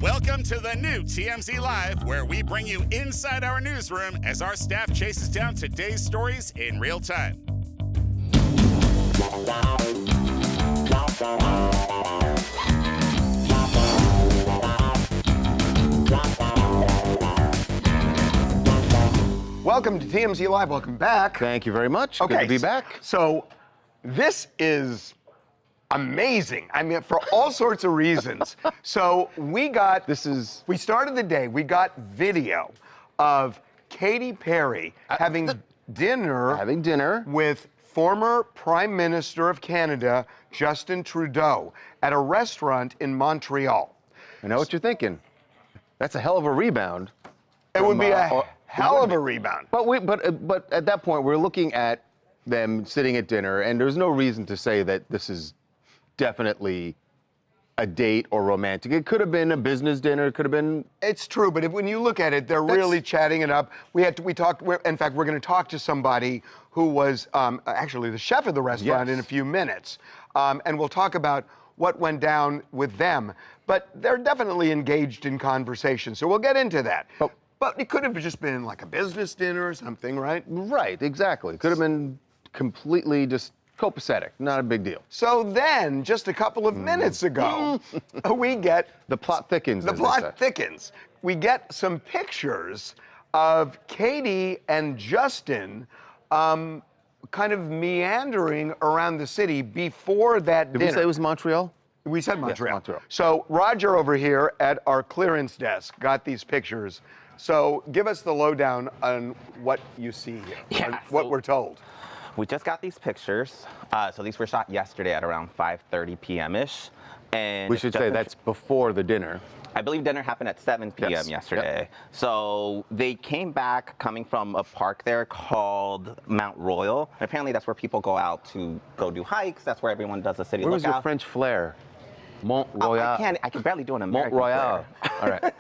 Welcome to the new TMZ Live, where we bring you inside our newsroom as our staff chases down today's stories in real time. Welcome to TMZ Live. Welcome back. Thank you very much. Okay, Good to be back. So this is amazing. I mean, for all sorts of reasons. So we started the day, we got video of Katy Perry having dinner with former Prime Minister of Canada, Justin Trudeau, at a restaurant in Montreal. I know what you're thinking. That's a hell of a rebound. It would be a hell of a rebound. But at that point, we're looking at them sitting at dinner, and there's no reason to say that this is definitely a date or romantic. It could have been a business dinner. It could have been. It's true, but when you look at it, they're really chatting it up. In fact, we're going to talk to somebody who was actually the chef of the restaurant in a few minutes, and we'll talk about what went down with them. But they're definitely engaged in conversation, so we'll get into that. But it could have just been like a business dinner or something, right? Right, exactly. Could have been completely just copacetic, not a big deal. So then, just a couple of minutes ago, we get... The plot thickens. The plot thickens. We get some pictures of Katy and Justin kind of meandering around the city before that dinner. Did we say it was Montreal? We said Montreal. Yes, Montreal. So Roger over here at our clearance desk got these pictures. So give us the lowdown on what you see here, what we're told. We just got these pictures. So these were shot yesterday at around 5:30 p.m.-ish. And we should say that's before the dinner. I believe dinner happened at 7 p.m. yesterday. Yep. So they came back coming from a park there called Mount Royal. And apparently that's where people go out to go do hikes. That's where everyone does a city lookout. Where was your French flair? Mont Royal. I can barely do an American Mont Royal. All right.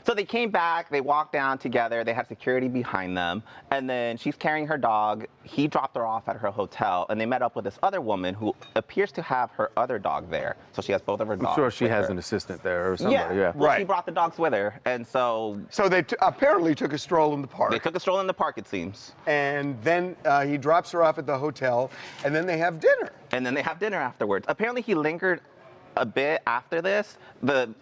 So they came back, they walked down together, they had security behind them, and then she's carrying her dog. He dropped her off at her hotel, and they met up with this other woman who appears to have her other dog there. So she has both of her dogs. I'm sure she has an assistant there or somebody. Yeah. Well, she brought the dogs with her, and so... So they apparently took a stroll in the park. They took a stroll in the park, it seems. And then he drops her off at the hotel, and then they have dinner. And then they have dinner afterwards. Apparently he lingered a bit after this. The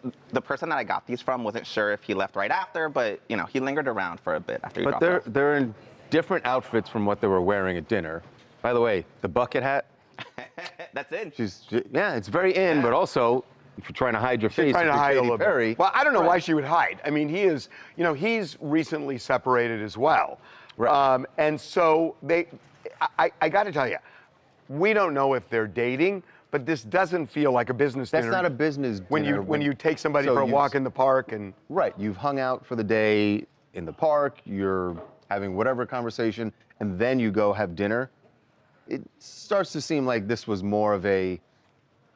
person that I got these from wasn't sure if he left right after, but you know, he lingered around for a bit after he dropped off. But they're in different outfits from what they were wearing at dinner. By the way, the bucket hat. That's in. It's very in, but also if you're trying to hide your face, trying to hide a little Perry, bit. Well, I don't know why she would hide. I mean, he's recently separated as well. Right. And so I got to tell you, we don't know if they're dating, but this doesn't feel like a business dinner. That's not a business dinner. When you take somebody for a walk in the park and... Right, you've hung out for the day in the park, you're having whatever conversation, and then you go have dinner. It starts to seem like this was more of a,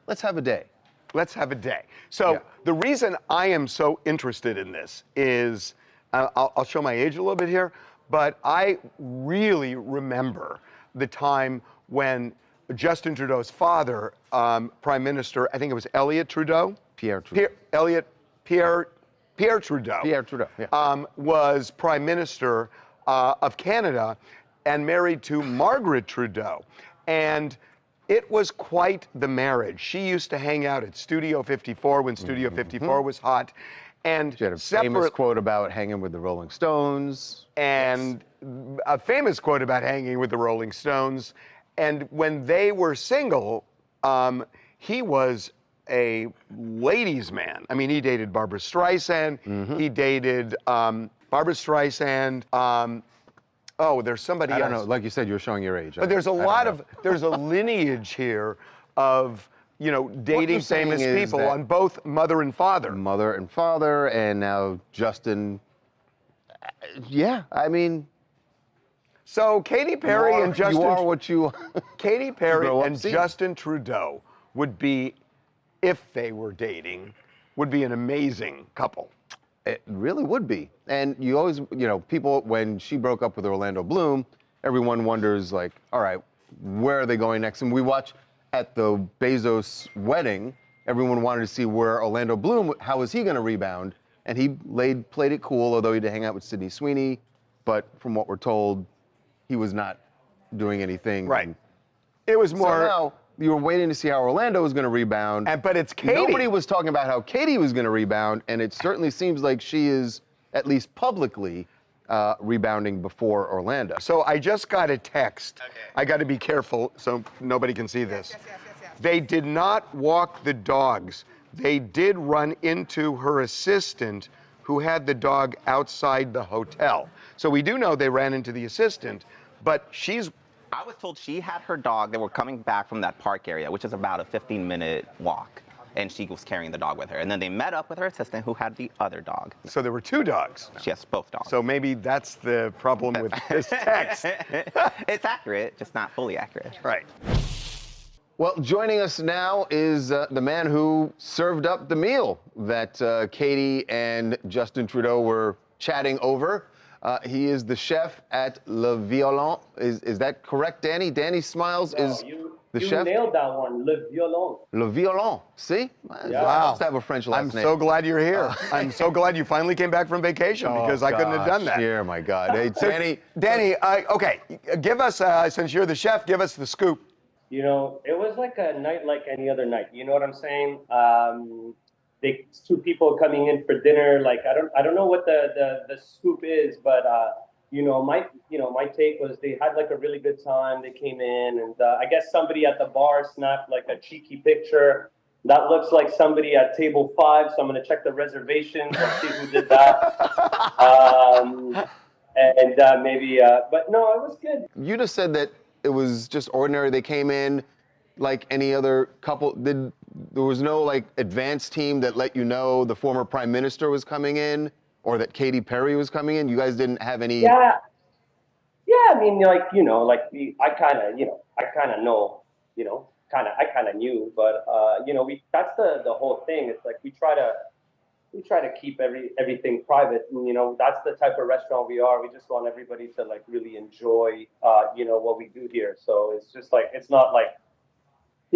let's have a day. Let's have a day. So the reason I am so interested in this is, I'll show my age a little bit here, but I really remember the time when Justin Trudeau's father, Prime Minister, I think it was Elliott Trudeau? Pierre Trudeau. Pierre Trudeau. Pierre Trudeau, yeah. Was Prime Minister of Canada and married to Margaret Trudeau. And it was quite the marriage. She used to hang out at Studio 54 when Studio 54 was hot. And she had a famous quote about hanging with the Rolling Stones. And a famous quote about hanging with the Rolling Stones. And when they were single, he was a ladies' man. I mean, he dated Barbra Streisand. He dated Barbra Streisand. There's somebody else. I don't know. Like you said, you're showing your age. But there's there's a lineage here of, dating famous people on both mother and father. Mother and father, and now Justin. Yeah, I mean. So Katy Perry and Justin. You are what you. Katy Perry and Justin Trudeau would be, if they were dating, would be an amazing couple. It really would be. And you always, people, when she broke up with Orlando Bloom, everyone wonders, like, all right, where are they going next? And we watch at the Bezos wedding, everyone wanted to see where Orlando Bloom, how was he going to rebound? And he played it cool, although he did hang out with Sweeney. But from what we're told, he was not doing anything. Right. And It was so more. now you were waiting to see how Orlando was going to rebound. But it's Katy. Nobody was talking about how Katy was going to rebound, and it certainly seems like she is, at least publicly, rebounding before Orlando. So I just got a text. Okay. I got to be careful so nobody can see this. Yes. They did not walk the dogs. They did run into her assistant who had the dog outside the hotel. So we do know they ran into the assistant, but I was told she had her dog. They were coming back from that park area, which is about a 15-minute walk, and she was carrying the dog with her. And then they met up with her assistant, who had the other dog. So there were two dogs. She has both dogs. So maybe that's the problem with this text. It's accurate, just not fully accurate. Right. Well, joining us now is the man who served up the meal that Katy and Justin Trudeau were chatting over. He is the chef at Le Violon. Is that correct, Danny? Danny Smiles is the chef? You nailed that one, Le Violon. Le Violon. See? Yeah. Wow. Must have a French last name. I'm so glad you're here. I'm so glad you finally came back from vacation because I couldn't have done that. Yeah, my God. Hey, So, Danny, okay, give us, since you're the chef, give us the scoop. You know, it was like a night like any other night. You know what I'm saying? Two people coming in for dinner. Like I don't know what the scoop is, but my take was they had like a really good time. They came in, and I guess somebody at the bar snapped like a cheeky picture. That looks like somebody at table 5, so I'm gonna check the reservations and see who did that. But no, it was good. You just said that it was just ordinary. They came in like any other couple. There was no like advance team that let you know the former prime minister was coming in or that Katy Perry was coming in? You guys didn't have any? Yeah. I mean, I kind of know, I kind of knew, but that's the whole thing. It's like we try to keep everything private, and that's the type of restaurant we are. We just want everybody to like really enjoy what we do here. So it's just like it's not like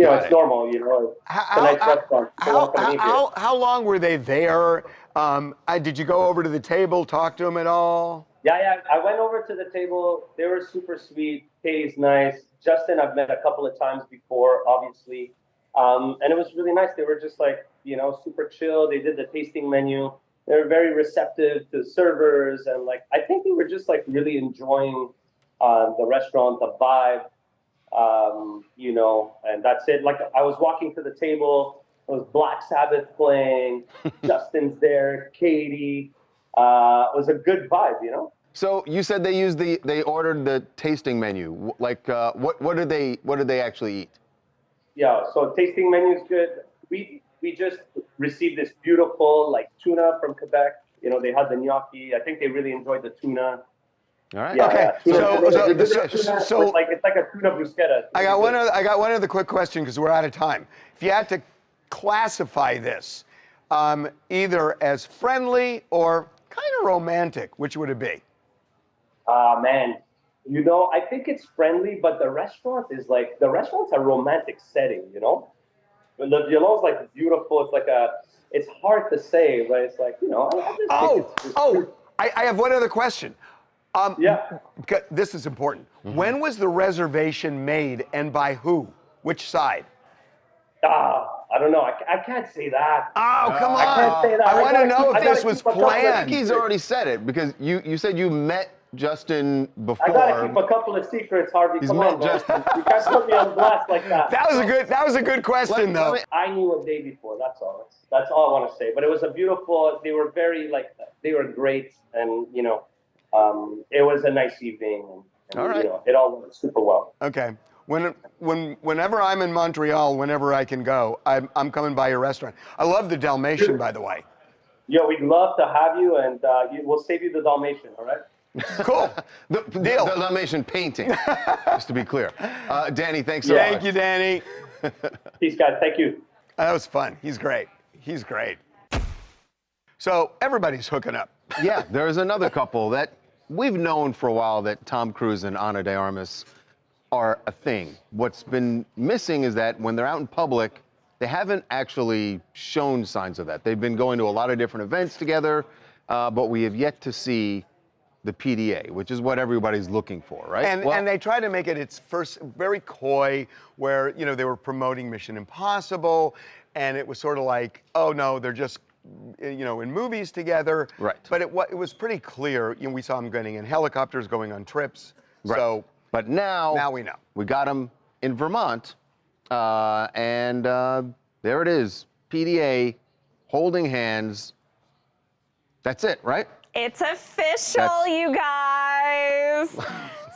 it's normal, It's a nice restaurant. How long were they there? Did you go over to the table, talk to them at all? Yeah. I went over to the table. They were super sweet. Katy's nice. Justin, I've met a couple of times before, obviously. And it was really nice. They were just like, super chill. They did the tasting menu. They were very receptive to servers. And like, I think they were just like really enjoying the restaurant, the vibe, and that's it. Like I was walking to the table, it was Black Sabbath playing, Justin's there, Katy. It was a good vibe, So you said they ordered the tasting menu. Like what did they actually eat? Yeah, so tasting menu is good. We just received this beautiful like tuna from Quebec. They had the gnocchi. I think they really enjoyed the tuna. All right. Yeah, Okay. yeah. So it's like a tuna bruschetta. I got one other quick question because we're out of time. If you had to classify this either as friendly or kind of romantic, which would it be? Man, I think it's friendly, but the restaurant's a romantic setting, The Violon's like beautiful. It's like it's hard to say, but it's like, I have one other question. Yeah. This is important. When was the reservation made and by who? Which side? I don't know. I can't say that. Oh, come on. I can't say that. I want to know if this was I planned. think he's already said it because you said you met Justin before. I gotta keep a couple of secrets, Harvey. He's Come met on, man. Justin. You can't put me on blast like that. That was a good question, though. I knew a day before. That's all. That's all I want to say. But it was a beautiful. They were they were great, and it was a nice evening. And, all right. It all went super well. Okay. Whenever I'm in Montreal, whenever I can go, I'm coming by your restaurant. I love the Dalmatian, by the way. Yo, we'd love to have you, and we'll save you the Dalmatian. All right. Cool. Deal. The Dalmatian painting, just to be clear. Danny, thanks so much. Thank you, Danny. Peace, guys. Thank you. That was fun. He's great. So everybody's hooking up. Yeah, there's another couple that we've known for a while that Tom Cruise and Ana de Armas are a thing. What's been missing is that when they're out in public, they haven't actually shown signs of that. They've been going to a lot of different events together, but we have yet to see the PDA, which is what everybody's looking for, right? And they tried to make it its first very coy, where they were promoting Mission Impossible, and it was sort of like, oh no, they're just in movies together. Right. But it was pretty clear. We saw them getting in helicopters, going on trips. Right. So, but now we know. We got them in Vermont, and there it is, PDA, holding hands. That's it, right? It's official, you guys.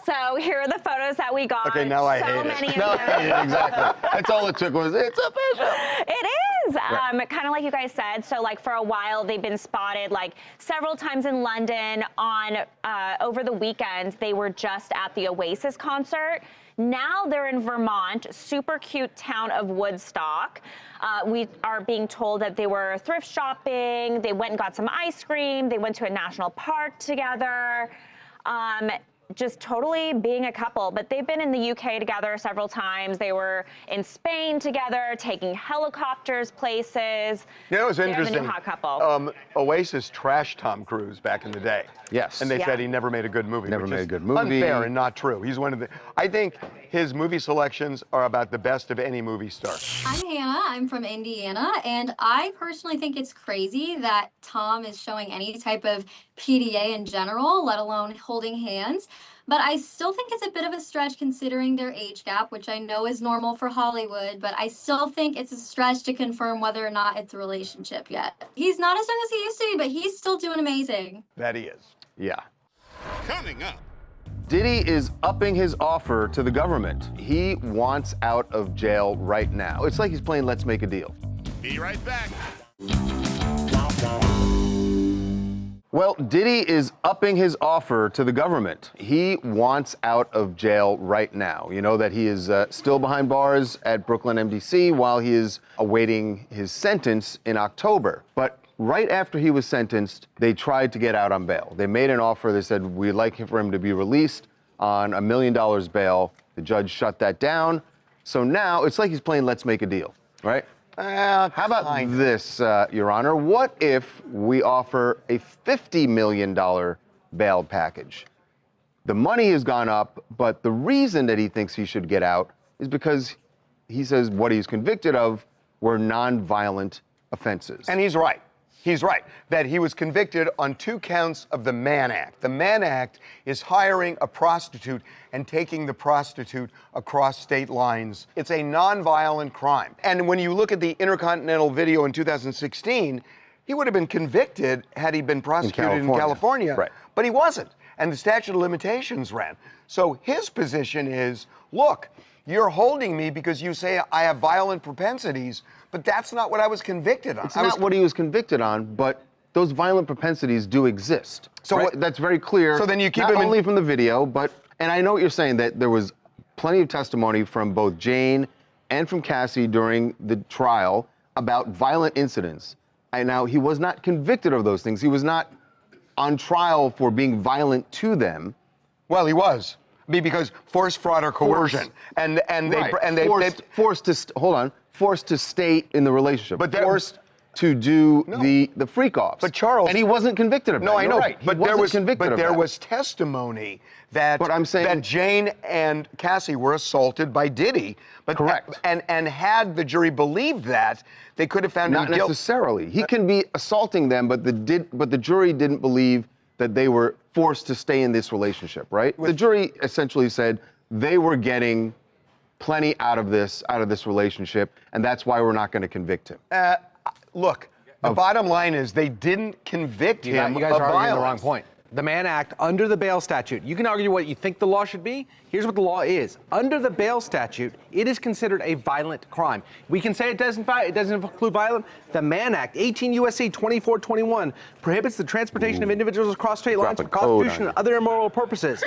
So here are the photos that we got. Okay, now I hate it. Many of No, them. yeah, exactly. That's all it took was, it's official. It is. Right. Kind of like you guys said. So like for a while, they've been spotted like several times in London on over the weekend. They were just at the Oasis concert. Now they're in Vermont, super cute town of Woodstock. We are being told that they were thrift shopping. They went and got some ice cream. They went to a national park together. Just totally being a couple, but they've been in the UK together several times. They were in Spain together, taking helicopters places. It was interesting. They're the new hot couple. Oasis trashed Tom Cruise back in the day. Yes. And they said he never made a good movie. Never which made is a good movie. Unfair and not true. He's one of the. I think his movie selections are about the best of any movie star. I'm Hannah. I'm from Indiana, and I personally think it's crazy that Tom is showing any type of PDA in general, let alone holding hands. But I still think it's a bit of a stretch considering their age gap, which I know is normal for Hollywood, but I still think it's a stretch to confirm whether or not it's a relationship yet. He's not as young as he used to be, but he's still doing amazing. That he is. Yeah. Coming up. Diddy is upping his offer to the government. He wants out of jail right now. It's like he's playing Let's Make a Deal. Be right back. Well, Diddy is upping his offer to the government. He wants out of jail right now. You know that he is still behind bars at Brooklyn MDC while he is awaiting his sentence in October. But right after he was sentenced, they tried to get out on bail. They made an offer. They said, we'd like for him to be released on $1 million bail. The judge shut that down. So now it's like he's playing Let's Make a Deal, right? How about this, Your Honor? What if we offer a $50 million bail package? The money has gone up, but the reason that he thinks he should get out is because he says what he's convicted of were nonviolent offenses. And he's right. He's right that he was convicted on 2 counts of the Mann Act. The Mann Act is hiring a prostitute and taking the prostitute across state lines. It's a nonviolent crime. And when you look at the Intercontinental video in 2016, he would have been convicted had he been prosecuted in California. Right. But he wasn't. And the statute of limitations ran. So his position is, look, you're holding me because you say I have violent propensities, but that's not what I was convicted on. It's not what he was convicted on, but those violent propensities do exist. So right? what, that's very clear. So then you keep not him only from the video, but, and I know what you're saying, that there was plenty of testimony from both Jane and from Cassie during the trial about violent incidents. And now he was not convicted of those things. He was not on trial for being violent to them. Well, he was. Because force, fraud, or coercion, forced to stay in the relationship, but forced to do the freak offs. But Charles, and he wasn't convicted of that. No, I know. Right. But there was testimony that that Jane and Cassie were assaulted by Diddy. But correct. And had the jury believed that, they could have found him guilty. Not necessarily. He can be assaulting them, but the jury didn't believe that they were forced to stay in this relationship, right? The jury essentially said they were getting plenty out of this relationship, and that's why we're not going to convict him. Look, the bottom line is they didn't convict him You guys of are arguing violence. the wrong point. The Mann Act, under the bail statute, you can argue what you think the law should be. Here's what the law is. Under the bail statute, it is considered a violent crime. We can say it doesn't include violence. The Mann Act, 18 U.S.C. 2421, prohibits the transportation of individuals across state lines for prostitution and other immoral purposes.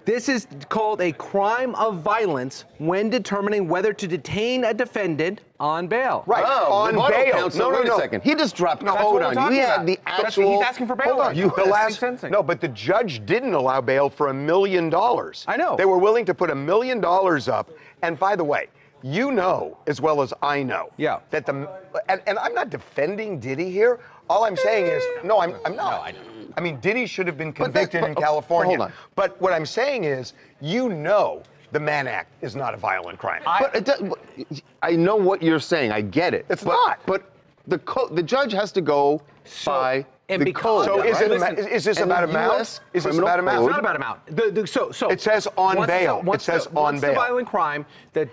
This is called a crime of violence when determining whether to detain a defendant on bail. Right, on bail. Counsel, wait a second. He just dropped code on you. He had the actual. He's asking for bail. No, but the judge didn't allow bail for $1 million. I know. They were willing to put $1 million up. And by the way, you know as well as I know that and I'm not defending Diddy here. All I'm saying is, no, I'm not. No, I mean, Diddy should have been convicted in California. Hold on. But what I'm saying is, you know the Mann Act is not a violent crime. I know what you're saying. I get it. It's not. But the judge has to go by the code. So is this about amount? Is this about amount? It's not about amount. So it says on bail. It says on bail. Once the violent crime, the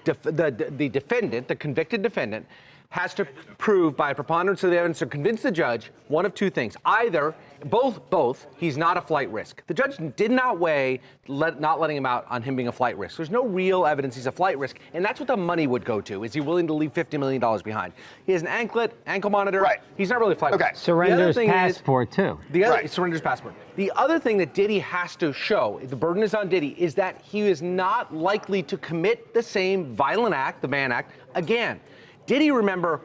defendant, the convicted defendant, has to prove by a preponderance of the evidence or convince the judge one of two things. Either, both, he's not a flight risk. The judge did not weigh not letting him out on him being a flight risk. There's no real evidence he's a flight risk, and that's what the money would go to. Is he willing to leave $50 million behind? He has an ankle monitor. Right. He's not really a flight risk. Surrenders passport, too. Surrenders passport. The other thing that Diddy has to show, the burden is on Diddy, is that he is not likely to commit the same violent act, the Mann Act, again. Diddy, remember,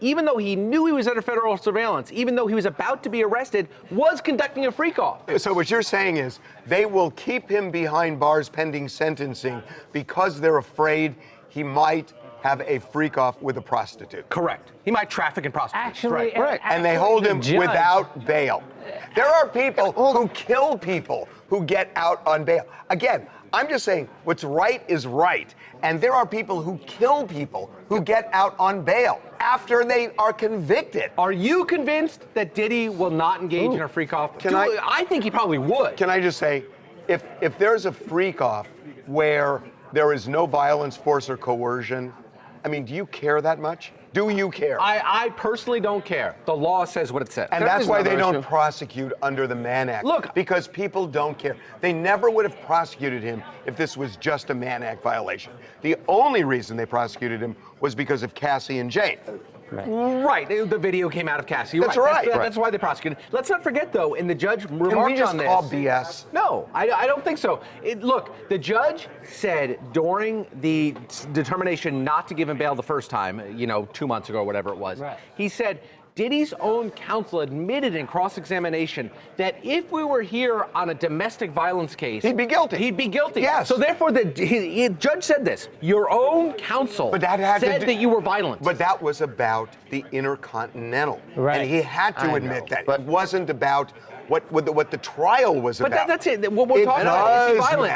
even though he knew he was under federal surveillance, even though he was about to be arrested, was conducting a freak-off. So what you're saying is they will keep him behind bars pending sentencing because they're afraid he might have a freak-off with a prostitute. Correct. He might traffic in prostitutes. Actually, right. And they hold him without bail. There are people who kill people who get out on bail. Again, I'm just saying what's right is right. And there are people who kill people who get out on bail after they are convicted. Are you convinced that Diddy will not engage in a freak-off? I think he probably would. Can I just say, if there's a freak-off where there is no violence, force, or coercion, I mean, do you care that much? Do you care? I personally don't care. The law says what it says. And that's why they don't prosecute under the Mann Act. Look. Because people don't care. They never would have prosecuted him if this was just a Mann Act violation. The only reason they prosecuted him was because of Cassie and Jane. Right. The video came out of Cassie. That's right. That's why they prosecuted. Let's not forget, though, and the judge remarked on this. Can we just call BS? No, I don't think so. Look, the judge said during the determination not to give him bail the first time, 2 months ago or whatever it was, he said, Diddy's own counsel admitted in cross-examination that if we were here on a domestic violence case, he'd be guilty. He'd be guilty. Yes. So therefore, the judge said this. Your own counsel said that you were violent. But that was about the Intercontinental. Right. And he had to admit that. It wasn't about what the trial was about. But that's it. What we're talking about is violent.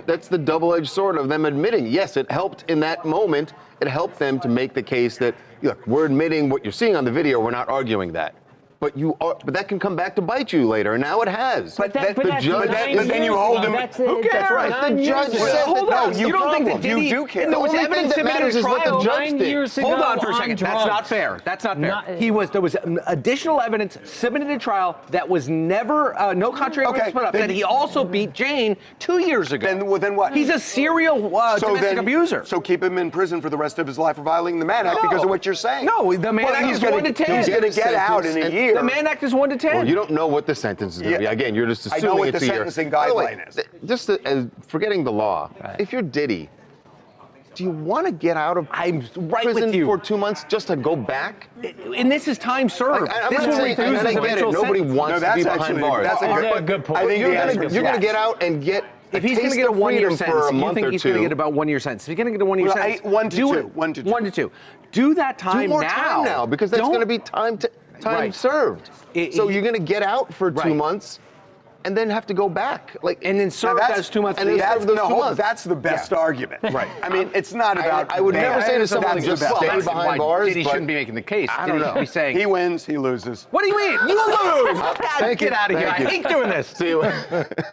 That's the double-edged sword of them admitting. Yes, it helped in that moment. It helped them to make the case that, look, we're admitting what you're seeing on the video. We're not arguing that. But that can come back to bite you later, and now it has. But then you hold him. Who cares? That's right. The judge said that. You don't think that Diddy, you do care. There was evidence that matters is what the judge did. Hold on for a second. That's not fair. That's not fair. There was additional evidence submitted to trial that was never no contrary evidence put up. That he also beat Jane 2 years ago. Then what? He's a serial domestic abuser. So keep him in prison for the rest of his life for violating the Mann Act because of what you're saying. No, the Mann Act is 1 to 10. He's going to get out in a year. The Mann Act is 1 to 10. Well, you don't know what the sentence is going to be. Again, you're just assuming I know what it's the sentencing guideline is. Just forgetting the law. If you're Diddy, do you want to get out of prison for 2 months just to go back? And this is time served. I get it. Nobody wants to be behind bars. That's a good point. I think you're going to get out and get. If he's going to get a 1 year sentence, you think he's going to get about 1 year sentence? If he's going to get a 1 year sentence, 1 to 2. 1 to 2. 1 to 2. Do that time now. Do more time now because that's going to be time served. So you're going to get out for 2 months and then have to go back. And then serve those 2 months. And that's the best argument. Right. I mean, it's not about. I would never say to someone just stay behind bars. Diddy shouldn't be making the case. I don't know. He's saying he wins, he loses. What do you mean? You lose. Get out of here. I hate doing this. See you.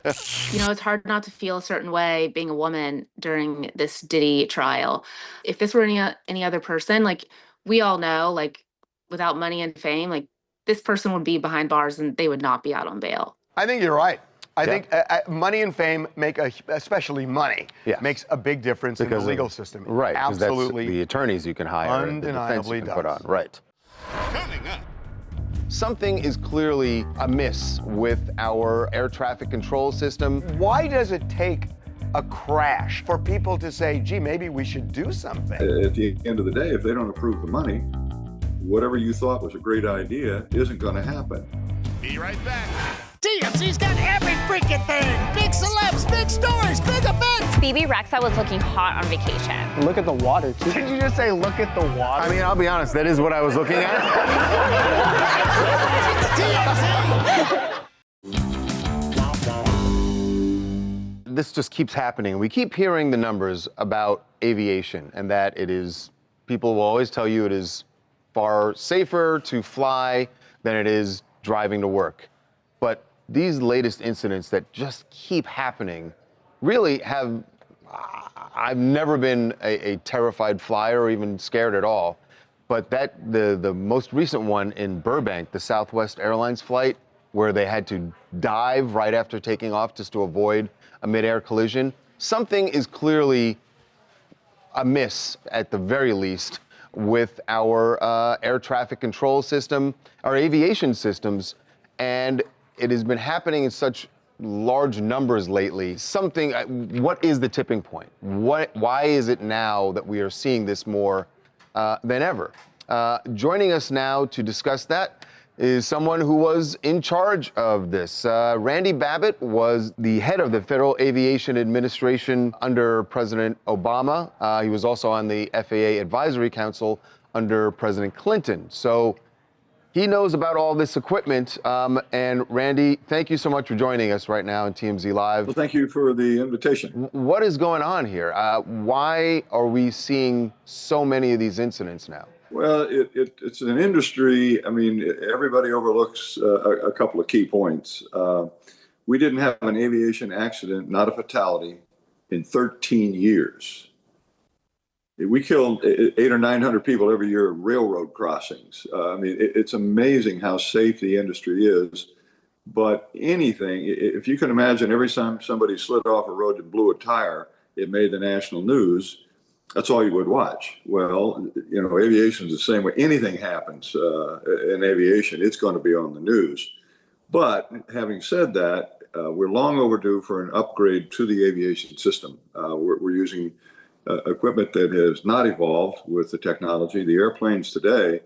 It's hard not to feel a certain way being a woman during this Diddy trial. If this were any other person, we all know, without money and fame, this person would be behind bars and they would not be out on bail. I think you're right. I think money and fame especially money, makes a big difference in the legal system. Right. Absolutely. That's the attorneys you can hire and the defense you can put on. Right. Coming up. Something is clearly amiss with our air traffic control system. Why does it take a crash for people to say, gee, maybe we should do something? At the end of the day, if they don't approve the money, whatever you thought was a great idea isn't going to happen. Be right back. TMZ's got every freaking thing. Big celebs, big stories, big events. Phoebe Rexa was looking hot on vacation. Look at the water, too. Did you just say, look at the water? I mean, I'll be honest, that is what I was looking at. This just keeps happening. We keep hearing the numbers about aviation and that it is, people will always tell you it is far safer to fly than it is driving to work. But these latest incidents that just keep happening really have, I've never been a terrified flyer or even scared at all. But the most recent one in Burbank, the Southwest Airlines flight, where they had to dive right after taking off just to avoid a mid-air collision, something is clearly amiss at the very least with our air traffic control system, our aviation systems, and it has been happening in such large numbers lately. What is the tipping point? Why is it now that we are seeing this more than ever? Joining us now to discuss that is someone who was in charge of this. Randy Babbitt was the head of the Federal Aviation Administration under President Obama. He was also on the FAA Advisory Council under President Clinton. So he knows about all this equipment. And Randy, thank you so much for joining us right now on TMZ Live. Well, thank you for the invitation. What is going on here? Why are we seeing so many of these incidents now? Well, it's an industry. I mean, everybody overlooks a couple of key points. We didn't have an aviation accident, not a fatality, in 13 years. We killed 800 or 900 people every year at railroad crossings. I mean, it's amazing how safe the industry is. But anything, if you can imagine, every time somebody slid off a road and blew a tire, it made the national news. That's all you would watch. Well, you know, aviation is the same way. Anything happens in aviation, it's going to be on the news. But having said that, we're long overdue for an upgrade to the aviation system. We're using equipment that has not evolved with the technology. The airplanes today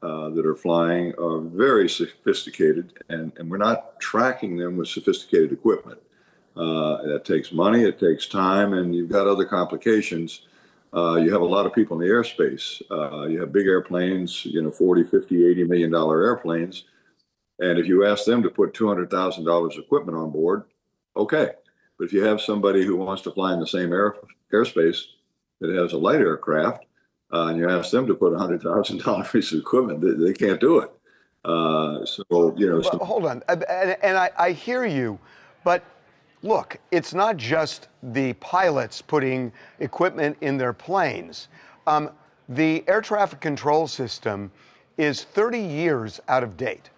that are flying are very sophisticated, and we're not tracking them with sophisticated equipment. That takes money, it takes time, and you've got other complications. You have a lot of people in the airspace. You have big airplanes, you know, $40, $50, $80 million airplanes. And if you ask them to put $200,000 equipment on board, okay. But if you have somebody who wants to fly in the same airspace that has a light aircraft, and you ask them to put $100,000 piece of equipment, they can't do it. So, you know. Well, hold on. And I hear you, but look, it's not just the pilots putting equipment in their planes. The air traffic control system is 30 years out of date.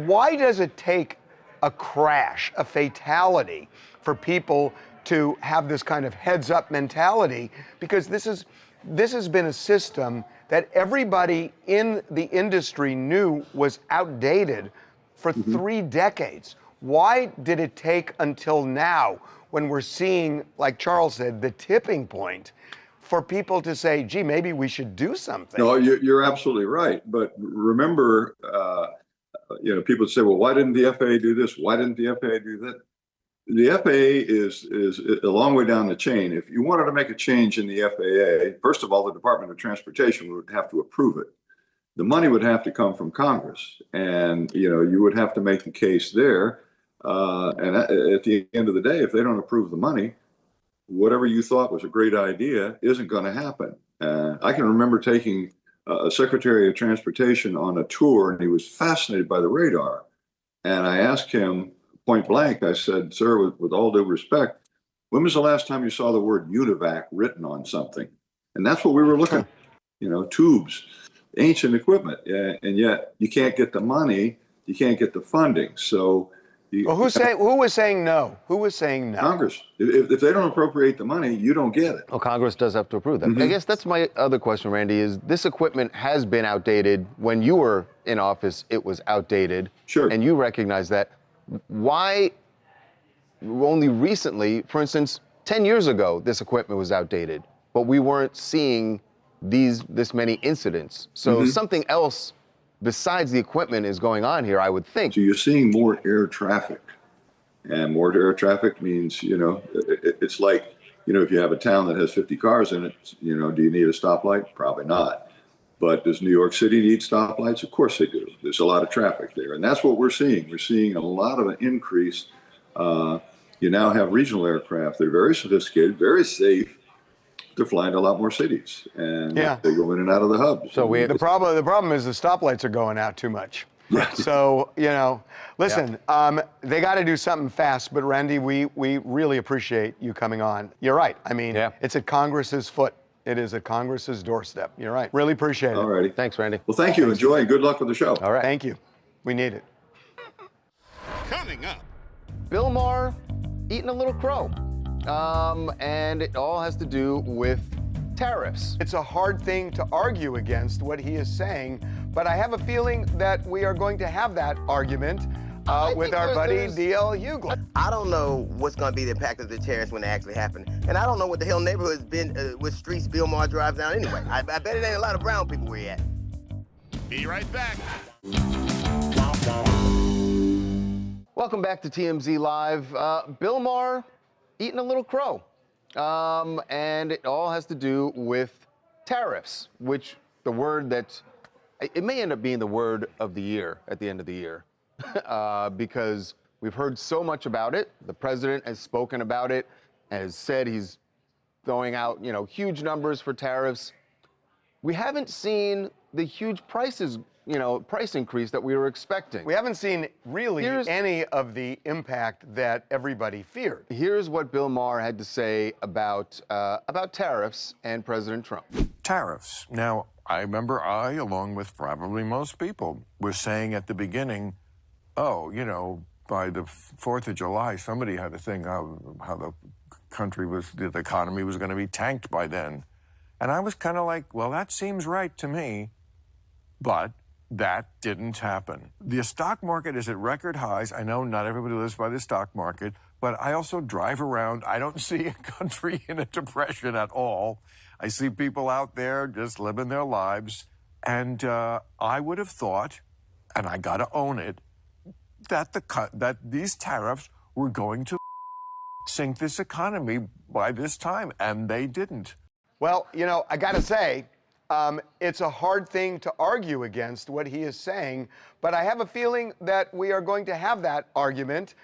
Why does it take a crash, a fatality, for people to have this kind of heads-up mentality? Because this has been a system that everybody in the industry knew was outdated for 3 decades. Why did it take until now, when we're seeing, like Charles said, the tipping point, for people to say, gee, maybe we should do something? No, you're absolutely right. But remember, you know, people say, well, why didn't the FAA do this? Why didn't the FAA do that? The FAA is a long way down the chain. If you wanted to make a change in the FAA, first of all, the Department of Transportation would have to approve it. The money would have to come from Congress, and you know, you would have to make the case there. And at the end of the day, if they don't approve the money, whatever you thought was a great idea isn't going to happen. I can remember taking a Secretary of Transportation on a tour, and he was fascinated by the radar. And I asked him point blank, I said, sir, with all due respect, when was the last time you saw the word UNIVAC written on something? And that's what we were looking at, you know, tubes, ancient equipment. And yet you can't get the money, you can't get the funding. So well, who was saying no? Who was saying no? Congress. If they don't appropriate the money, you don't get it. Well, Congress does have to approve that. I guess that's my other question, Randy, is this equipment has been outdated. When you were in office, it was outdated. Sure. And you recognize that. Why only recently, for instance, 10 years ago, this equipment was outdated, but we weren't seeing this many incidents. So something else besides the equipment is going on here, I would think. So you're seeing more air traffic, and more air traffic means, you know, it's like You know, if you have a town that has 50 cars in it, you know, do you need a stoplight? Probably not. But does New York City need stoplights? Of course they do. There's a lot of traffic there. And that's what we're seeing. We're seeing a lot of an increase. You now have regional aircraft. They're very sophisticated, very safe. They're flying to a lot more cities. And they go in and out of the hubs. So the problem is the stoplights are going out too much. So, you know, listen, they got to do something fast. But Randy, we really appreciate you coming on. You're right. I mean, it's at Congress's foot. It is at Congress's doorstep. You're right. Really appreciate it. All righty. Thanks, Randy. Well, thank you. Enjoy and good luck with the show. All right. Thank you. We need it. Coming up. Bill Maher eating a little crow. And it all has to do with tariffs. It's a hard thing to argue against what he is saying, but I have a feeling that we are going to have that argument with our buddy D.L. Hughley. I don't know what's going to be the impact of the tariffs when they actually happen. And I don't know what the hell neighborhood's been, what streets Bill Maher drives down anyway. I bet it ain't a lot of brown people where he at. Be right back. Welcome back to TMZ Live. Bill Maher eating a little crow. And it all has to do with tariffs, which the word that, it may end up being the word of the year at the end of the year. Because we've heard so much about it. The president has spoken about it, has said he's throwing out, you know, huge numbers for tariffs. We haven't seen the huge prices, you know, price increase that we were expecting. We haven't seen really any of the impact that everybody feared. Here's what Bill Maher had to say about tariffs and President Trump. Tariffs. Now, I remember along with probably most people, was saying at the beginning, oh, you know, by the 4th of July, somebody had to think how the country was, the economy was going to be tanked by then. And I was kind of like, well, that seems right to me. But that didn't happen. The stock market is at record highs. I know not everybody lives by the stock market, but I also drive around. I don't see a country in a depression at all. I see people out there just living their lives. And I would have thought, and I got to own it, that these tariffs were going to sink this economy by this time, and they didn't. Well, you know, I got to say, it's a hard thing to argue against what he is saying, but I have a feeling that we are going to have that argument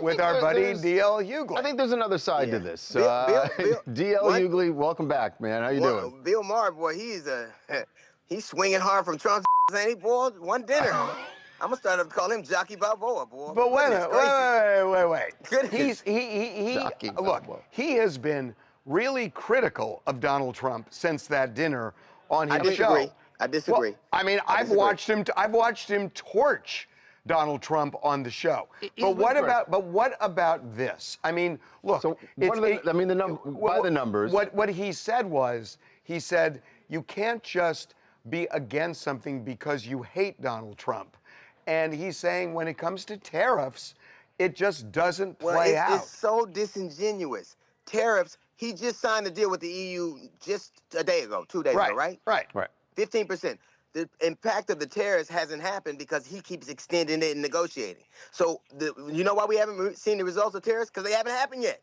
with our buddy D.L. Hughley. I think there's another side to this. D.L. Hughley, welcome back, man. How you doing? Bill Maher, boy, he's swinging hard from Trump's ain't he, boy? One dinner. I'm gonna start to call him Jockey Balboa, boy. But wait. Goodness. Look, he has been really critical of Donald Trump since that dinner on his show. I disagree. Well, I mean, I've watched him torch Donald Trump on the show. But what about this? I mean, look. So by the numbers. What he said was, he said you can't just be against something because you hate Donald Trump. And he's saying when it comes to tariffs, it just doesn't play out. It's so disingenuous. Tariffs. He just signed a deal with the EU just a day ago, 2 days ago, right? Right. 15%. The impact of the tariffs hasn't happened because he keeps extending it and negotiating. So you know why we haven't seen the results of tariffs? Because they haven't happened yet.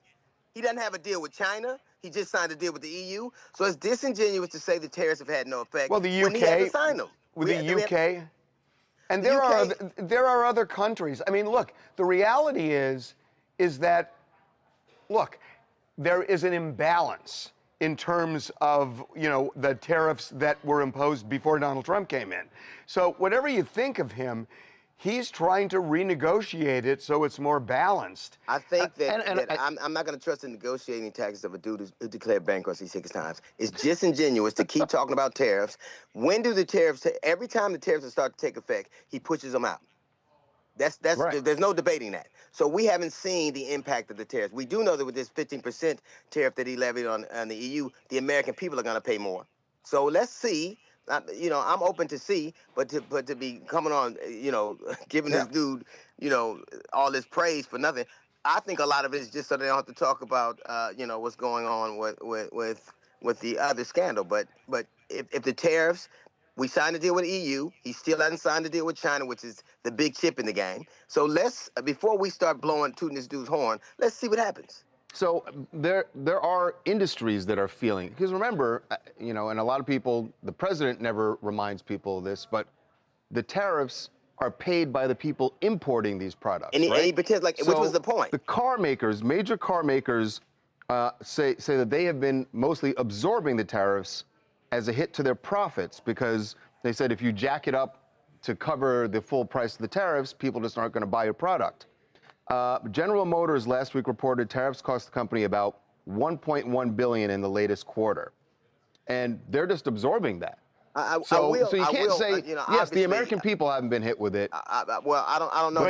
He doesn't have a deal with China. He just signed a deal with the EU. So it's disingenuous to say the tariffs have had no effect. Well, the UK, when he hasn't signed them. With the UK, and there are other countries. I mean, look, the reality is that, look, there is an imbalance in terms of, you know, the tariffs that were imposed before Donald Trump came in. So whatever you think of him, he's trying to renegotiate it so it's more balanced. I think I'm not going to trust the negotiating tactics of a dude who declared bankruptcy 6 times. It's disingenuous to keep talking about tariffs. When do the tariffs, every time the tariffs start to take effect, he pushes them out. That's right. There's no debating that. So we haven't seen the impact of the tariffs. We do know that with this 15% tariff that he levied on the EU, the American people are going to pay more. So let's see. You know, I'm open to see, but to be coming on, you know, giving this dude, you know, all this praise for nothing. I think a lot of it is just so they don't have to talk about, you know, what's going on with the other scandal. But if the tariffs, we signed a deal with the EU. He still hasn't signed a deal with China, which is the big chip in the game. So before we start tooting this dude's horn, let's see what happens. So there are industries that are feeling, because remember, and a lot of people, the president never reminds people of this, but the tariffs are paid by the people importing these products. And right? he pretends like, which was the point? The car makers, major car makers, say that they have been mostly absorbing the tariffs as a hit to their profits, because they said if you jack it up to cover the full price of the tariffs, people just aren't going to buy your product. General Motors last week reported tariffs cost the company about $1.1 billion in the latest quarter, and they're just absorbing that. So you can't say yes. The American people haven't been hit with it. Well, I don't know.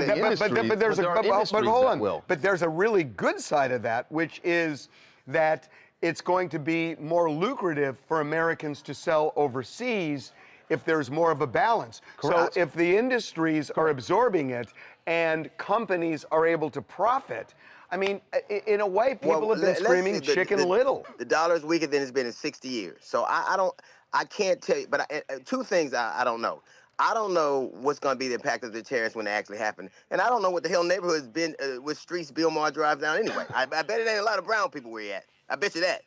But there's a really good side of that, which is that it's going to be more lucrative for Americans to sell overseas if there's more of a balance. Correct. So if the industries are absorbing it and companies are able to profit, I mean, in a way, people have been screaming Chicken Little. The dollar's weaker than it's been in 60 years. So I can't tell you, but two things I don't know. I don't know what's going to be the impact of the tariffs when they actually happen. And I don't know what the hell neighborhood's been, with streets Bill Maher drives down anyway. I bet it ain't a lot of brown people where he at. I bet you that.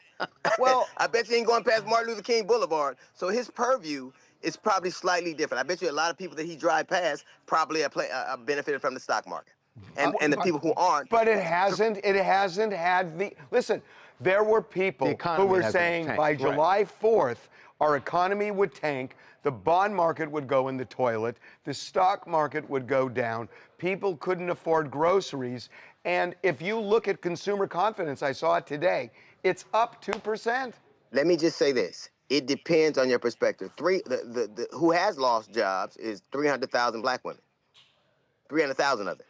Well, I bet you ain't going past Martin Luther King Boulevard. So his purview is probably slightly different. I bet you a lot of people that he drive past probably are benefited from the stock market. And the people who aren't. But it hasn't had the, listen, there were people who were saying by July 4th, our economy would tank, the bond market would go in the toilet, the stock market would go down, people couldn't afford groceries, and if you look at consumer confidence, I saw it today, it's up 2%. Let me just say this. It depends on your perspective. Who has lost jobs is 300,000 black women. 300,000 of them.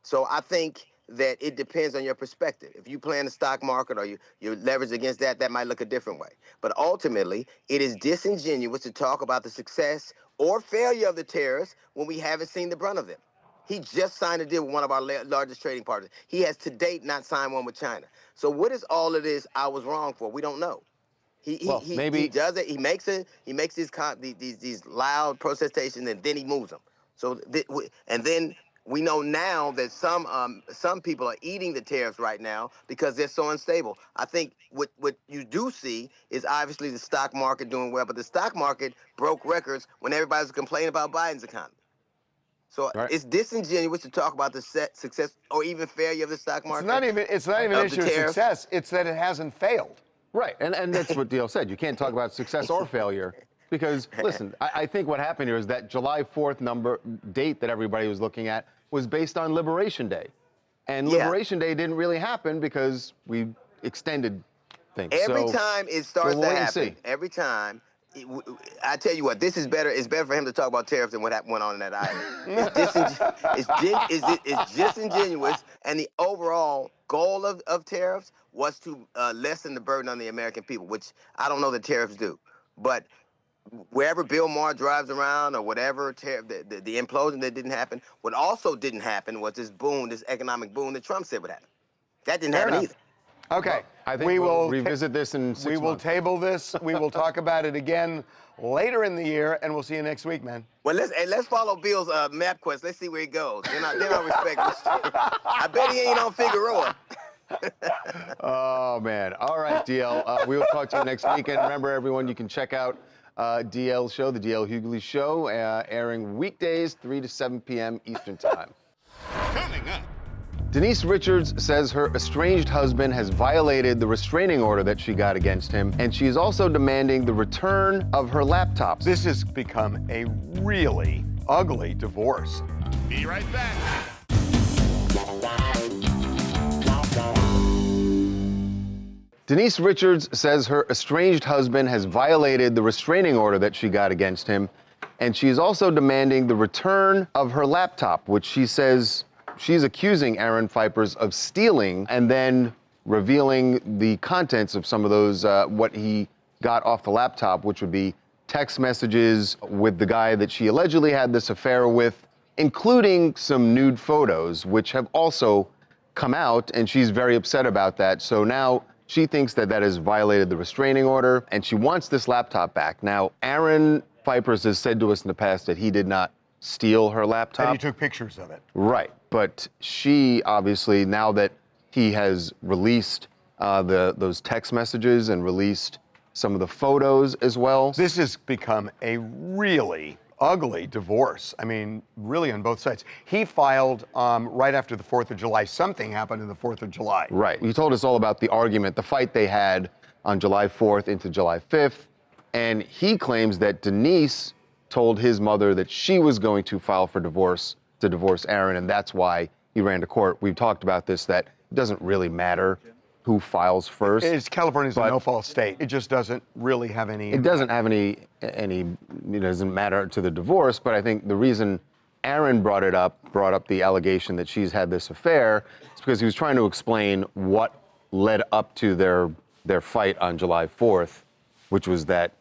So I think that it depends on your perspective. If you play in the stock market or you're leveraged against that, that might look a different way. But ultimately, it is disingenuous to talk about the success or failure of the tariffs when we haven't seen the brunt of them. He just signed a deal with one of our largest trading partners. He has to date not signed one with China. So what is all of this I was wrong for? We don't know. He does it. He makes these loud protestations and then he moves them. So and then we know now that some people are eating the tariffs right now because they're so unstable. I think what you do see is obviously the stock market doing well, but the stock market broke records when everybody was complaining about Biden's economy. So it's disingenuous to talk about the success or even failure of the stock market. It's not even an issue of success. It's that it hasn't failed. Right, and that's what DL said. You can't talk about success or failure because, listen, I think what happened here is that July 4th date that everybody was looking at was based on Liberation Day. And Liberation Day didn't really happen because we extended things. Every time it starts to happen, every time, I tell you what, this is better. It's better for him to talk about tariffs than what went on in that island. It's disingenuous, and the overall goal of tariffs was to lessen the burden on the American people, which I don't know that tariffs do. But wherever Bill Maher drives around or whatever, the implosion that didn't happen, what also didn't happen was this boom, this economic boom that Trump said would happen. That didn't happen either. Okay, I think we'll revisit this in 6 months. We will table this. We will talk about it again later in the year, and we'll see you next week, man. Well, let's follow Bill's map quest. Let's see where he goes. Then I respect this shit. I bet he ain't on Figueroa. Oh, man. All right, DL. We will talk to you next week. And remember, everyone, you can check out DL's show, the DL Hughley Show, airing weekdays, 3 to 7 p.m. Eastern Time. Coming up. Denise Richards says her estranged husband has violated the restraining order that she got against him, and she is also demanding the return of her laptops. This has become a really ugly divorce. Be right back. Denise Richards says her estranged husband has violated the restraining order that she got against him, and she is also demanding the return of her laptop, which she says she's accusing Aaron Pfeifers of stealing and then revealing the contents of some of those, what he got off the laptop, which would be text messages with the guy that she allegedly had this affair with, including some nude photos, which have also come out, and she's very upset about that. So now she thinks that that has violated the restraining order, and she wants this laptop back. Now, Aaron Pfeifers has said to us in the past that he did not steal her laptop. And he took pictures of it. Right. But she, obviously, now that He has released those text messages and released some of the photos as well. This has become a really ugly divorce. I mean, really on both sides. He filed right after the 4th of July. Something happened on the 4th of July. Right. He told us all about the argument, the fight they had on July 4th into July 5th. And he claims that Denise told his mother that she was going to file for divorce to divorce Aaron, and that's why he ran to court. We've talked about this, that it doesn't really matter who files first. California's a no-fault state. It just doesn't really have any. It doesn't have any. It doesn't matter to the divorce. But I think the reason Aaron brought up the allegation that she's had this affair, is because he was trying to explain what led up to their fight on July 4th, which was that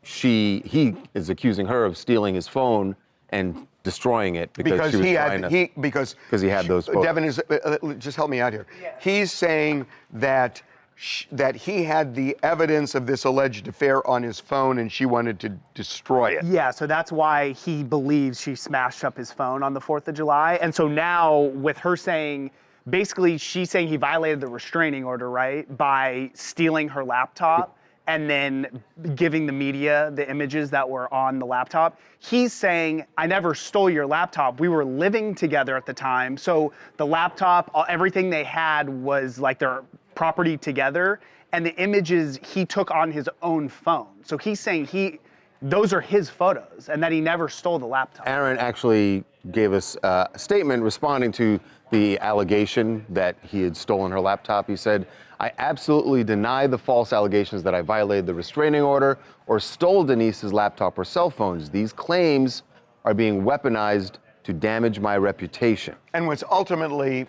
he is accusing her of stealing his phone and destroying it because he had those photos. Devin, just help me out here. Yeah. He's saying that he had the evidence of this alleged affair on his phone and she wanted to destroy it. Yeah, so that's why he believes she smashed up his phone on the 4th of July. And so now with her saying, basically she's saying he violated the restraining order, right, by stealing her laptop and then giving the media the images that were on the laptop. He's saying, I never stole your laptop. We were living together at the time. So the laptop, everything they had was like their property together. And the images he took on his own phone. So he's saying those are his photos and that he never stole the laptop. Aaron actually gave us a statement responding to the allegation that he had stolen her laptop. He said, I absolutely deny the false allegations that I violated the restraining order or stole Denise's laptop or cell phones. These claims are being weaponized to damage my reputation. And what's ultimately,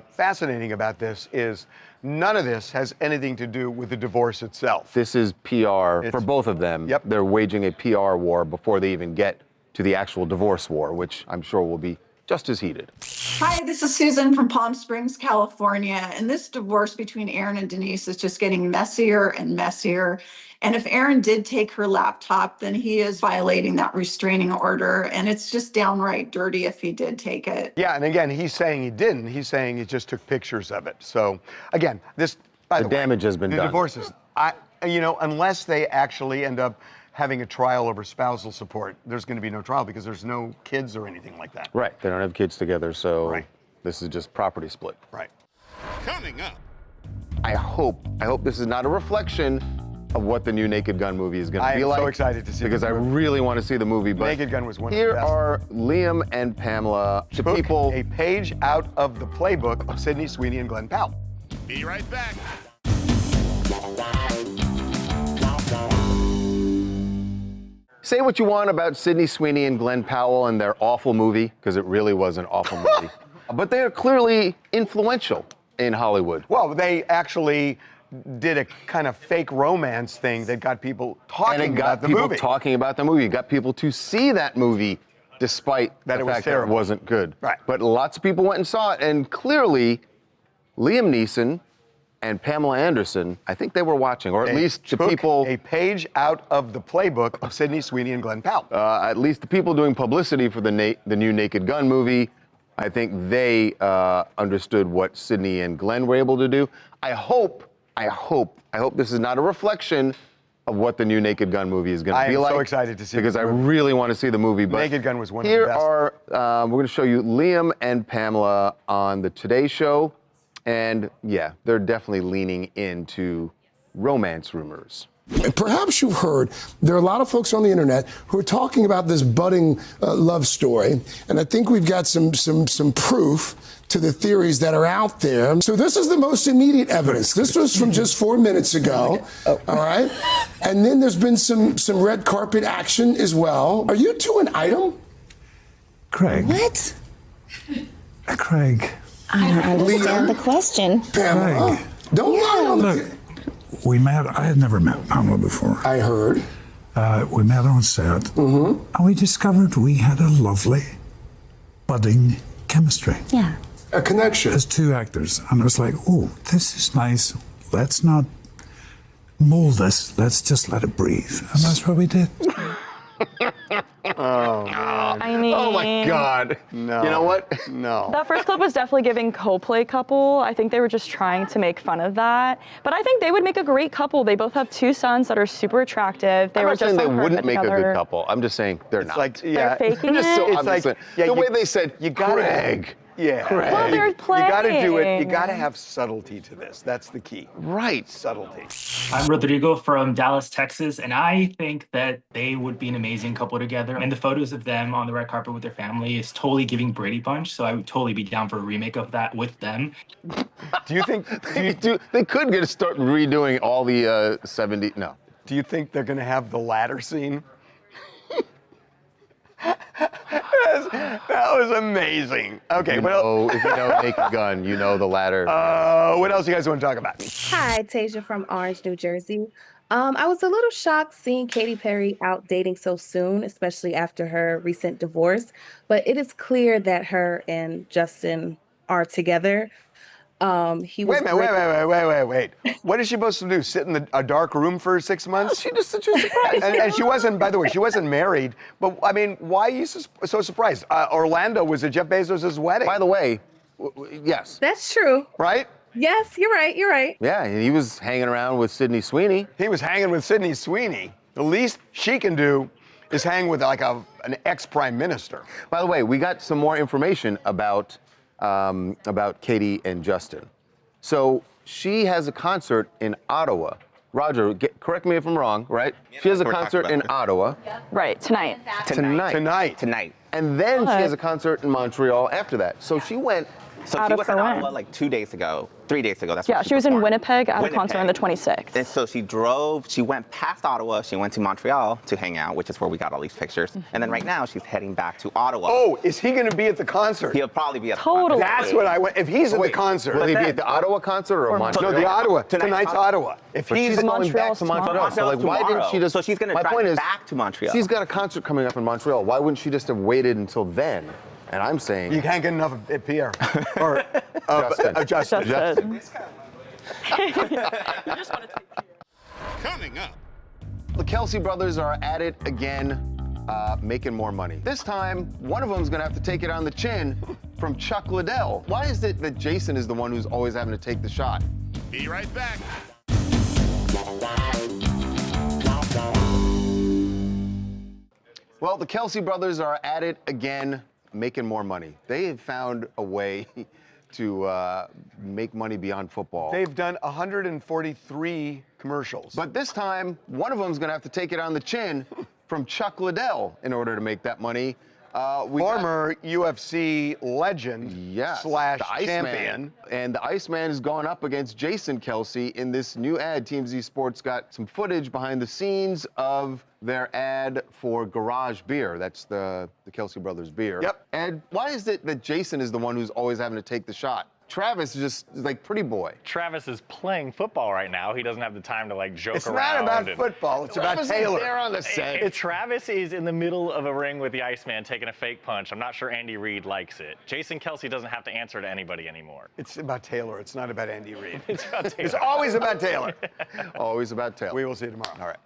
fascinating about this is none of this has anything to do with the divorce itself. This is PR for both of them. Yep. They're waging a PR war before they even get to the actual divorce war, which I'm sure will be just as heated. Hi, this is Susan from Palm Springs, California. And this divorce between Aaron and Denise is just getting messier and messier. And if Aaron did take her laptop, then he is violating that restraining order. And it's just downright dirty if he did take it. Yeah, and again, he's saying he didn't. He's saying he just took pictures of it. So again, by the way, damage has been done. The divorces, unless they actually end up having a trial over spousal support, there's going to be no trial because there's no kids or anything like that. Right. They don't have kids together, so this is just property split. Right. Coming up. I hope this is not a reflection of what the new Naked Gun movie is going to be like. I am so excited to see because I really want to see the movie. But Naked Gun was one of the Here best. are Liam and Pamela, the Took people. a page out of the playbook of Sydney Sweeney and Glenn Powell. Be right back. Say what you want about Sydney Sweeney and Glenn Powell and their awful movie, because it really was an awful movie. But they are clearly influential in Hollywood. Well, they actually did a kind of fake romance thing that got people talking about the movie. And it got people talking about the movie. It got people to see that movie despite the fact that it wasn't good. Right. But lots of people went and saw it, and clearly Liam Neeson and Pamela Anderson, I think they were watching, or at least the people. A page out of the playbook of Sydney Sweeney and Glenn Powell. At least the people doing publicity for the new Naked Gun movie, I think they understood what Sydney and Glenn were able to do. I hope this is not a reflection of what the new Naked Gun movie is going to be like. I am so excited to see because I really want to see the movie. But Naked Gun was one of the best. Here are we're going to show you Liam and Pamela on the Today Show. And yeah, they're definitely leaning into romance rumors. Perhaps you've heard there are a lot of folks on the internet who are talking about this budding love story, and I think we've got some proof to the theories that are out there. So this is the most immediate evidence. This was from just 4 minutes ago, all right? And then there's been some red carpet action as well. Are you two an item? Craig. What? Craig. I don't understand the question. Pamela, don't lie on Look, we met. I had never met Pamela before. I heard. We met on set, and we discovered we had a lovely, budding chemistry. Yeah. A connection. As two actors, and I was like, "Oh, this is nice. Let's not mold this. Let's just let it breathe." And that's what we did. Oh. I mean, oh my God. No. You know what? No. That first clip was definitely giving co-play couple. I think they were just trying to make fun of that. But I think they would make a great couple. They both have 2 sons that are super attractive. They I'm were not just saying they on Perfect wouldn't make a together. good couple. I'm just saying they're not. Like, yeah. They're faking Just so it. It's obvious. like, yeah, the you- way they said, you gotta- Craig. Yeah. Craig. Well, they're You got to do it. You playing. got to have subtlety to this. That's the key. Right. Subtlety. I'm Rodrigo from Dallas, Texas, and I think that they would be an amazing couple together. And the photos of them on the red carpet with their family is totally giving Brady Bunch, so I would totally be down for a remake of that with them. Do you think they could get to start redoing all the 70? No. Do you think they're going to have the ladder scene? That was amazing. Okay, You what else? know, if you know Naked Gun, you know the ladder. What else you guys want to talk about? Hi, Tasia from Orange, New Jersey. I was a little shocked seeing Katy Perry out dating so soon, especially after her recent divorce. But it is clear that her and Justin are together. He was Wait a minute, wait. What is she supposed to do? Sit in a dark room for 6 months? She just surprised. And she wasn't, by the way, she wasn't married. But I mean, why are you so surprised? Orlando was at Jeff Bezos' wedding. By the way, yes. That's true. Right? Yes, you're right. You're right. Yeah, and he was hanging around with Sydney Sweeney. He was hanging with Sydney Sweeney. The least she can do is hang with like an ex-prime minister. By the way, we got some more information about Katy and Justin. So she has a concert in Ottawa. Roger, correct me if I'm wrong, right? She has a we're talking concert about in it. Ottawa. Right, tonight. Tonight. And then What? she has a concert in Montreal after that. So she went. So Out she of was her in way. Ottawa like 2 days ago, 3 days ago. That's Yeah, when she was in performed. Winnipeg at a concert on the 26th. And so she went past Ottawa, she went to Montreal to hang out, which is where we got all these pictures. And then right now she's heading back to Ottawa. Oh, is he going to be at the concert? He'll probably be at the Totally. concert. That's what I want. If he's at the concert. Will he be at the Ottawa concert or Montreal? No, the Ottawa. Tonight's Ottawa. If But he's she's going back Montreal's to Montreal. So like, why didn't she just? So she's gonna my drive point is, back to Montreal. She's got a concert coming up in Montreal. Why wouldn't she just have waited until then? And I'm saying You can't get enough of Pierre. Or Justin. Coming up. The Kelce brothers are at it again, making more money. This time, one of them's gonna have to take it on the chin from Chuck Liddell. Why is it that Jason is the one who's always having to take the shot? Be right back. Well, the Kelce brothers are at it again, making more money. They have found a way to make money beyond football. They've done 143 commercials. But this time, one of them's gonna have to take it on the chin from Chuck Liddell in order to make that money. Former UFC legend slash the Iceman. champion. And the Iceman has gone up against Jason Kelce in this new ad. TMZ Sports got some footage behind the scenes of their ad for Garage Beer. That's the Kelce brothers beer. Yep. And why is it that Jason is the one who's always having to take the shot? Travis is just like pretty boy. Travis is playing football right now. He doesn't have the time to like joke It's around. not about football. It's about Travis is Taylor. there on the set. Travis is in the middle of a ring with the Iceman taking a fake punch. I'm not sure Andy Reid likes it. Jason Kelce doesn't have to answer to anybody anymore. It's about Taylor. It's not about Andy Reid. It's about Taylor. It's always about Taylor. Always about Taylor. We will see you tomorrow. All right.